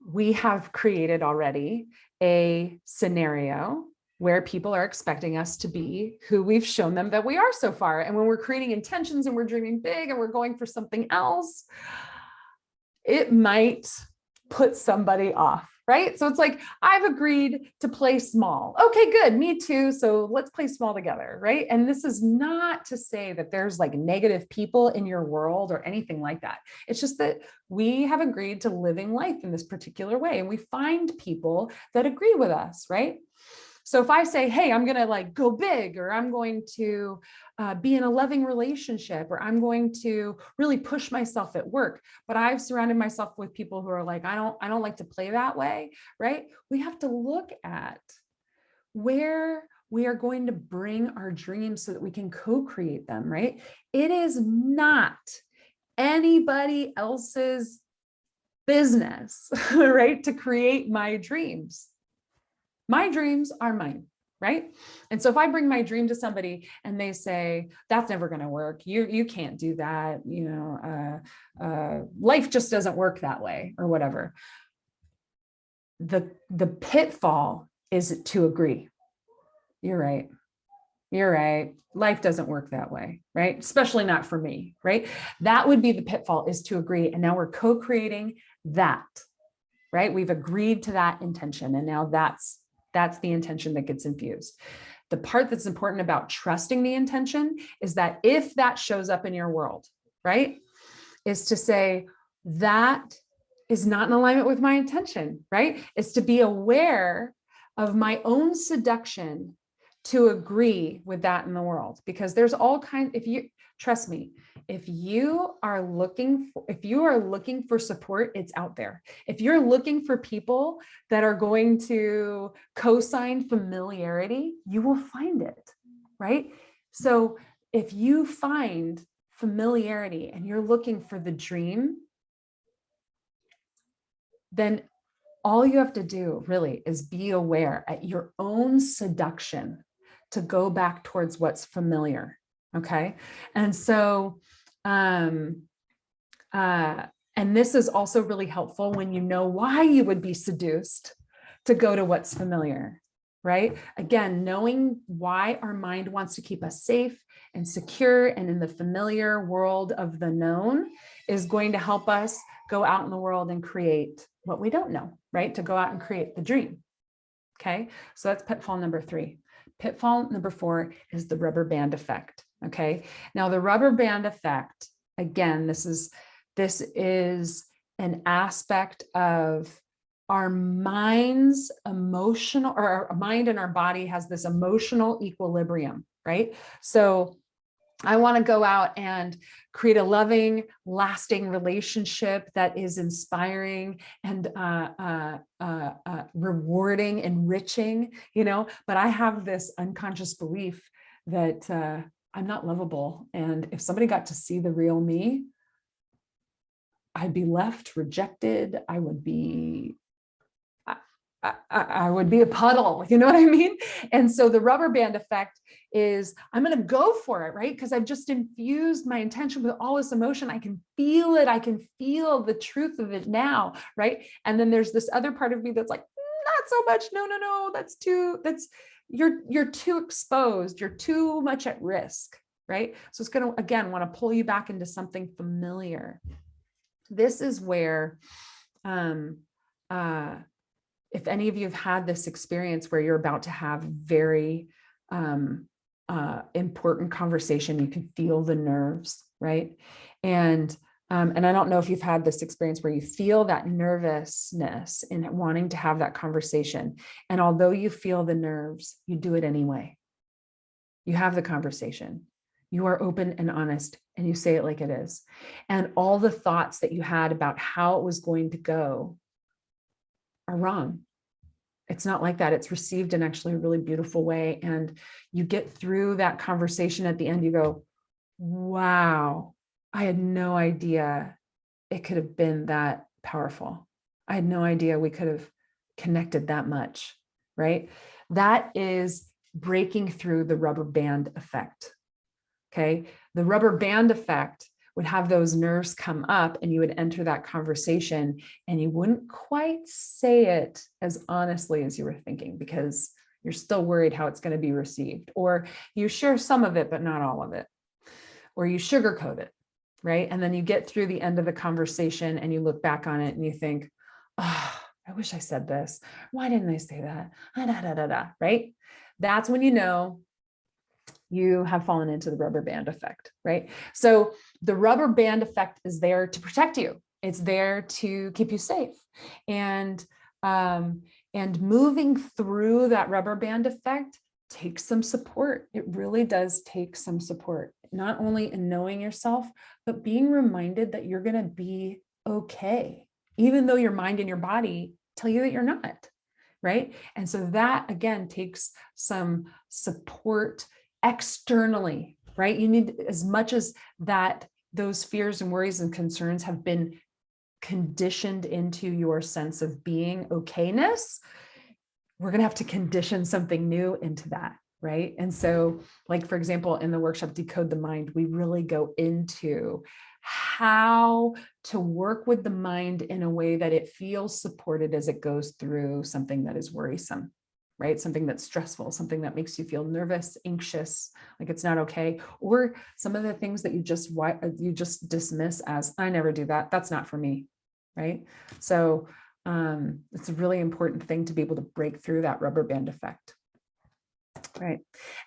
S2: we have created already a scenario where people are expecting us to be who we've shown them that we are so far. And when we're creating intentions and we're dreaming big and we're going for something else, it might put somebody off, right? So it's like, I've agreed to play small. Okay, good. Me too. So let's play small together, right? And this is not to say that there's like negative people in your world or anything like that. It's just that we have agreed to living life in this particular way. And we find people that agree with us, right? So if I say, hey, I'm going to like go big, or I'm going to be in a loving relationship, or I'm going to really push myself at work, but I've surrounded myself with people who are like, I don't like to play that way, right? We have to look at where we are going to bring our dreams so that we can co-create them, right? It is not anybody else's business, right, to create my dreams. My dreams are mine, right? And so if I bring my dream to somebody and they say, that's never going to work, you can't do that, life just doesn't work that way, or whatever. The pitfall is to agree. You're right. You're right. Life doesn't work that way, right? Especially not for me, right? That would be the pitfall, is to agree. And now we're co-creating that, right? We've agreed to that intention. And now that's the intention that gets infused. The part that's important about trusting the intention is that if that shows up in your world, right, is to say that is not in alignment with my intention, right? Is to be aware of my own seduction to agree with that in the world, because there's all kinds, trust me, if you are looking for support, it's out there. If you're looking for people that are going to co-sign familiarity, you will find it, right? So if you find familiarity and you're looking for the dream, then all you have to do really is be aware at your own seduction to go back towards what's familiar. Okay. And so, and this is also really helpful when you know why you would be seduced, to go to what's familiar, right? Again, knowing why our mind wants to keep us safe and secure and in the familiar world of the known is going to help us go out in the world and create what we don't know, right? To go out and create the dream. Okay. So that's pitfall number 3. Pitfall number 4 is the rubber band effect. Okay. Now the rubber band effect, again, this is an aspect of our mind's emotional, or our mind and our body has this emotional equilibrium, right? So I want to go out and create a loving, lasting relationship that is inspiring and rewarding, enriching, but I have this unconscious belief that I'm not lovable. And if somebody got to see the real me, I'd be left rejected. I would be a puddle, you know what I mean? And so the rubber band effect is, I'm going to go for it, right? Because I've just infused my intention with all this emotion. I can feel it. I can feel the truth of it now, right? And then there's this other part of me that's like, not so much. No. You're too exposed. You're too much at risk, right? So it's going to, again, want to pull you back into something familiar. This is where, if any of you have had this experience where you're about to have very important conversation, you can feel the nerves, right? And I don't know if you've had this experience where you feel that nervousness in wanting to have that conversation. And although you feel the nerves, you do it anyway. You have the conversation. You are open and honest, and you say it like it is. And all the thoughts that you had about how it was going to go are wrong. It's not like that. It's received in actually a really beautiful way. And you get through that conversation at the end, you go, wow, I had no idea it could have been that powerful. I had no idea we could have connected that much, right? That is breaking through the rubber band effect. Okay. The rubber band effect, would have those nerves come up, and you would enter that conversation and you wouldn't quite say it as honestly as you were thinking, because you're still worried how it's going to be received, or you share some of it, but not all of it, or you sugarcoat it, right? And then you get through the end of the conversation and you look back on it and you think, oh, I wish I said this. Why didn't I say that? Right? That's when you know you have fallen into the rubber band effect, right? So the rubber band effect is there to protect you. It's there to keep you safe. And moving through that rubber band effect takes some support. It really does take some support, not only in knowing yourself, but being reminded that you're going to be okay, even though your mind and your body tell you that you're not, right? And so that, again, takes some support externally, right? You need, as much as that, those fears and worries and concerns have been conditioned into your sense of being okayness, we're going to have to condition something new into that, right? And so, like, for example, in the workshop, Decode the Mind, we really go into how to work with the mind in a way that it feels supported as it goes through something that is worrisome, right? Something that's stressful, something that makes you feel nervous, anxious, like it's not okay, or some of the things that you just dismiss as, I never do that. That's not for me, right? So it's a really important thing to be able to break through that rubber band effect, right?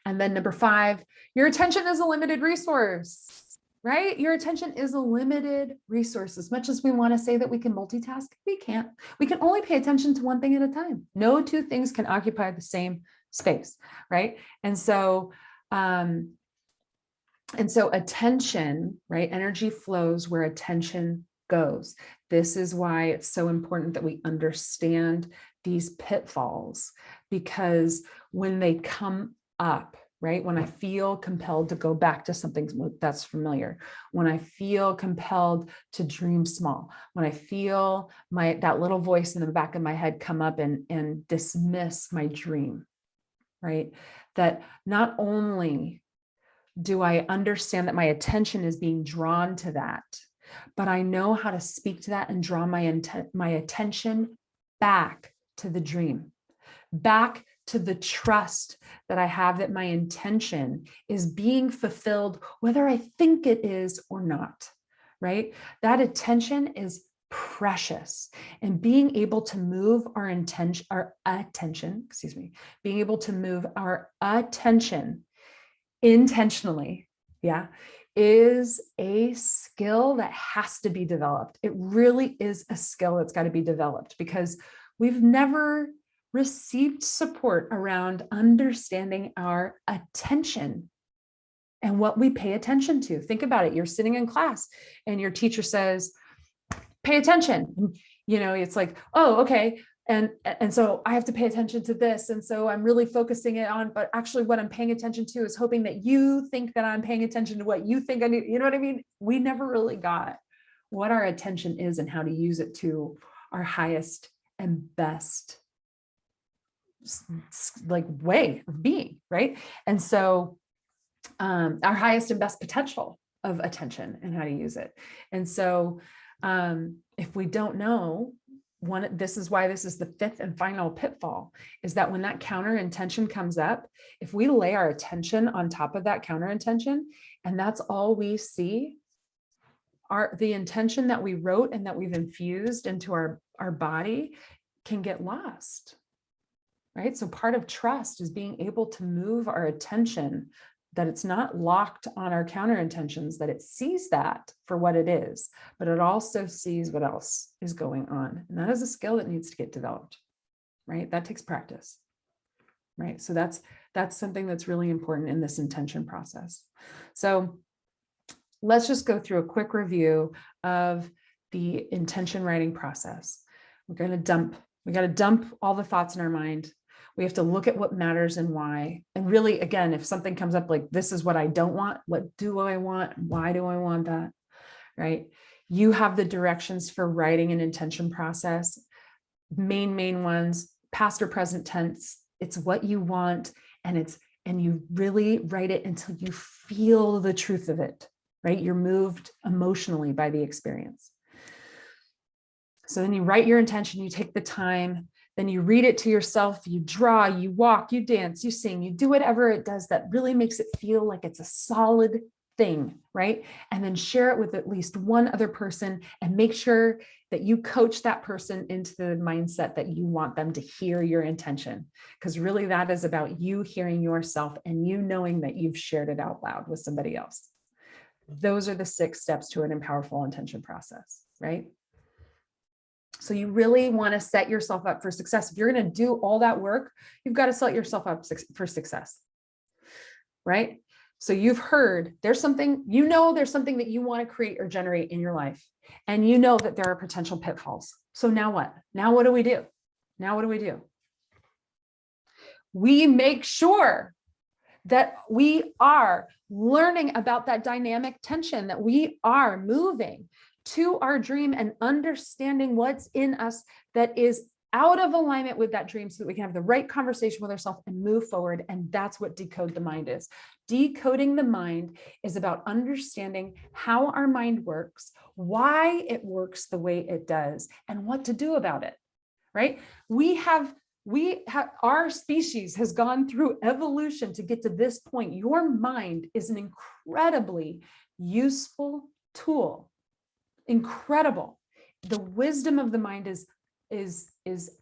S2: And then number 5, your attention is a limited resource. Right? Your attention is a limited resource. As much as we want to say that we can multitask, we can't. We can only pay attention to one thing at a time. No two things can occupy the same space, right? And so attention, right? Energy flows where attention goes. This is why it's so important that we understand these pitfalls, because when they come up, right? When I feel compelled to go back to something that's familiar, when I feel compelled to dream small, when I feel that little voice in the back of my head come up and dismiss my dream, right? That not only do I understand that my attention is being drawn to that, but I know how to speak to that and draw my attention back to the dream, back to the trust that I have that my intention is being fulfilled, whether I think it is or not, right? That attention is precious, and being able to move being able to move our attention intentionally, is a skill that has to be developed. It really is a skill that's got to be developed, because we've never received support around understanding our attention and what we pay attention to. Think about it. You're sitting in class and your teacher says, pay attention. It's like, oh, okay. And so I have to pay attention to this. And so I'm really focusing it on, but actually what I'm paying attention to is hoping that you think that I'm paying attention to what you think I need. You know what I mean? We never really got what our attention is and how to use it to our highest and best way of being, right? And so our highest and best potential of attention and how to use it. And so if we don't know, this is why this is the 5th and final pitfall, is that when that counter intention comes up, if we lay our attention on top of that counter intention, and that's all we see, the intention that we wrote and that we've infused into our body can get lost. Right? So part of trust is being able to move our attention, that it's not locked on our counter intentions, that it sees that for what it is, but it also sees what else is going on. And that is a skill that needs to get developed, right? That takes practice, right? So that's something that's really important in this intention process. So let's just go through a quick review of the intention writing process. We got to dump all the thoughts in our mind. We have to look at what matters and why. And really, again, if something comes up like, this is what I don't want, what do I want? Why do I want that? Right? You have the directions for writing an intention process. Main ones, past or present tense. It's what you want, and you really write it until you feel the truth of it. right? You're moved emotionally by the experience. So then you write your intention, you take the time, then you read it to yourself, you draw, you walk, you dance, you sing, you do whatever it does that really makes it feel like it's a solid thing, right? And then share it with at least one other person and make sure that you coach that person into the mindset that you want them to hear your intention. Because really that is about you hearing yourself and you knowing that you've shared it out loud with somebody else. Those are the 6 steps to an empowerful intention process, right? So you really want to set yourself up for success. If you're going to do all that work, you've got to set yourself up for success, right? So you've heard there's something, there's something that you want to create or generate in your life. And you know that there are potential pitfalls. So now what? Now what do we do? We make sure that we are learning about that dynamic tension, that we are moving to our dream and understanding what's in us that is out of alignment with that dream so that we can have the right conversation with ourselves and move forward. And that's what Decode the Mind is. Decoding the mind is about understanding how our mind works, why it works the way it does, and what to do about it, right? Our species has gone through evolution to get to this point. Your mind is an incredibly useful tool. Incredible. The wisdom of the mind is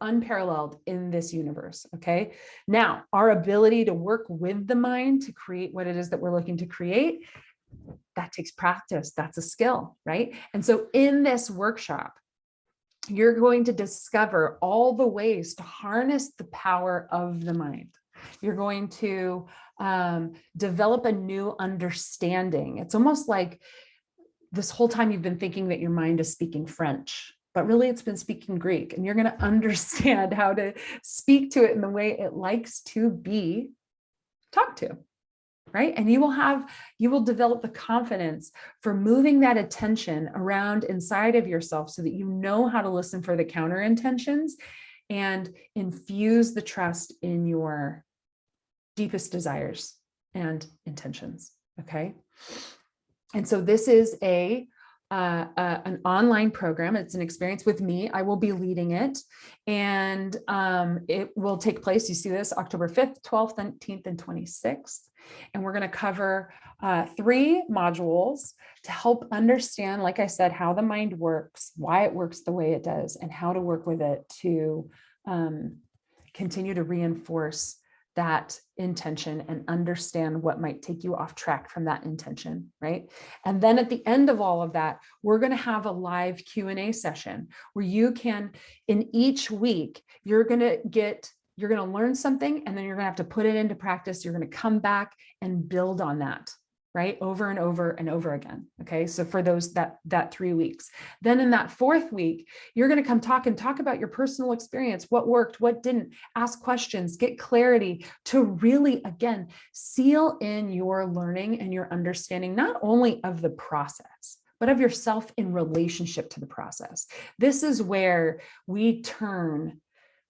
S2: unparalleled in this universe. Okay. Now, our ability to work with the mind to create what it is that we're looking to create, that takes practice. That's a skill, right? And so in this workshop, you're going to discover all the ways to harness the power of the mind. You're going to develop a new understanding. It's almost like this whole time you've been thinking that your mind is speaking French, but really it's been speaking Greek, and you're going to understand how to speak to it in the way it likes to be talked to, right? And you will develop the confidence for moving that attention around inside of yourself so that you know how to listen for the counter intentions and infuse the trust in your deepest desires and intentions. Okay. And so this is an online program. It's an experience with me. I will be leading it, and it will take place. You see this October 5th, 12th, 19th, and 26th. And we're going to cover 3 modules to help understand, like I said, how the mind works, why it works the way it does, and how to work with it to continue to reinforce that intention and understand what might take you off track from that intention, right? And then at the end of all of that, we're going to have a live Q&A session where you can, in each week, you're going to learn something, and then you're going to have to put it into practice. You're going to come back and build on that, right? Over and over and over again. Okay. So for that 3 weeks, then in that 4th week, you're going to come talk about your personal experience, what worked, what didn't, ask questions, get clarity to really, again, seal in your learning and your understanding, not only of the process, but of yourself in relationship to the process. This is where we turn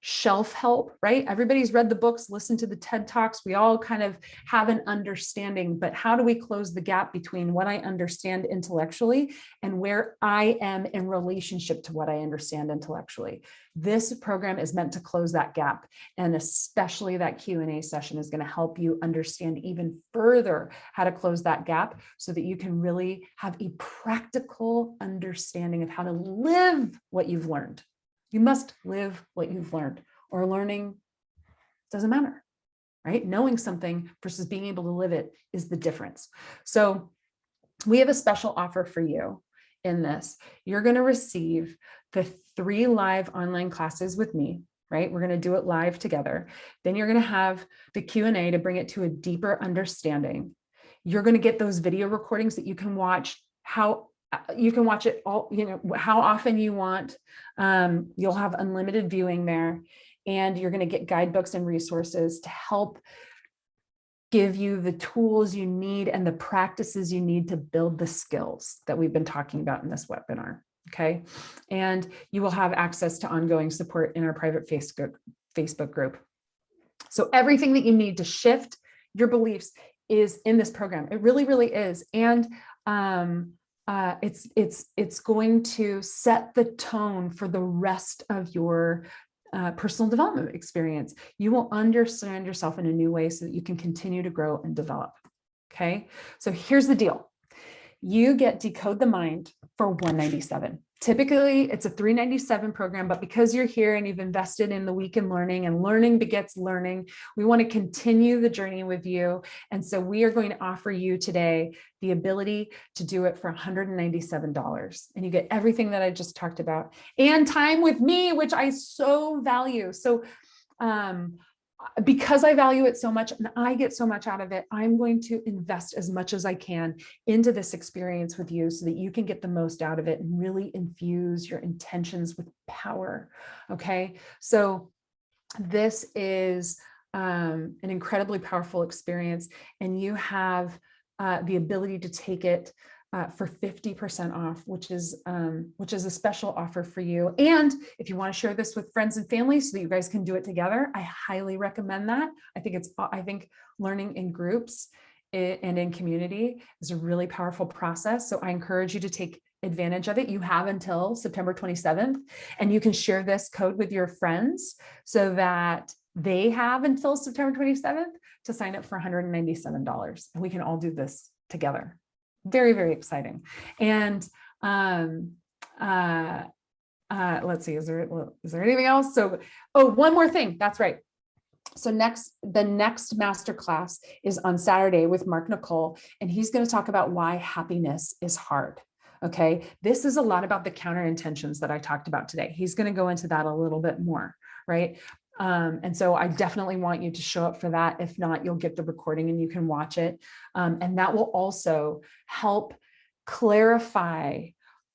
S2: shelf help, right? Everybody's read the books, listened to the TED Talks. We all kind of have an understanding, but how do we close the gap between what I understand intellectually and where I am in relationship to what I understand intellectually? This program is meant to close that gap. And especially that Q&A session is going to help you understand even further how to close that gap so that you can really have a practical understanding of how to live what you've learned. You must live what you've learned, or learning doesn't matter, right? Knowing something versus being able to live it is the difference. So we have a special offer for you in this. You're going to receive the 3 live online classes with me, right? We're going to do it live together. Then you're going to have the Q&A to bring it to a deeper understanding. You're going to get those video recordings that you can watch you can watch it all, how often you want. You'll have unlimited viewing there, and you're going to get guidebooks and resources to help give you the tools you need and the practices you need to build the skills that we've been talking about in this webinar. Okay. And you will have access to ongoing support in our private Facebook group. So everything that you need to shift your beliefs is in this program. It really, really is. And it's going to set the tone for the rest of your personal development experience. You will understand yourself in a new way so that you can continue to grow and develop. Okay. So here's the deal. You get Decode the Mind for $197. Typically it's a $397 program, but because you're here and you've invested in the week in learning, and learning begets learning, we want to continue the journey with you. And so we are going to offer you today the ability to do it for $197. And you get everything that I just talked about and time with me, which I so value. So, because I value it so much and I get so much out of it, I'm going to invest as much as I can into this experience with you so that you can get the most out of it and really infuse your intentions with power. Okay. So this is an incredibly powerful experience, and you have the ability to take it for 50% off, which is a special offer for you. And if you want to share this with friends and family so that you guys can do it together, I highly recommend that. I think learning in groups and in community is a really powerful process. So I encourage you to take advantage of it. You have until September 27th, and you can share this code with your friends so that they have until September 27th to sign up for $197. And we can all do this together. Very, very exciting. And let's see, is there anything else? So, one more thing. That's right. So the next masterclass is on Saturday with Mark Nicole, and he's going to talk about why happiness is hard. Okay. This is a lot about the counter intentions that I talked about today. He's going to go into that a little bit more, right? And so I definitely want you to show up for that. If not, you'll get the recording and you can watch it. And that will also help clarify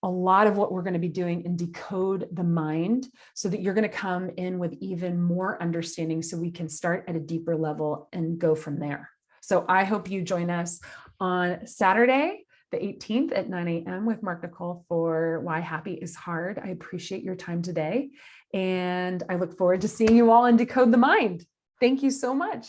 S2: a lot of what we're going to be doing and decode the mind so that you're going to come in with even more understanding so we can start at a deeper level and go from there. So I hope you join us on Saturday, the 18th at 9 a.m. with Mark Nicole for Why Happy is Hard. I appreciate your time today, and I look forward to seeing you all in Decode the Mind. Thank you so much.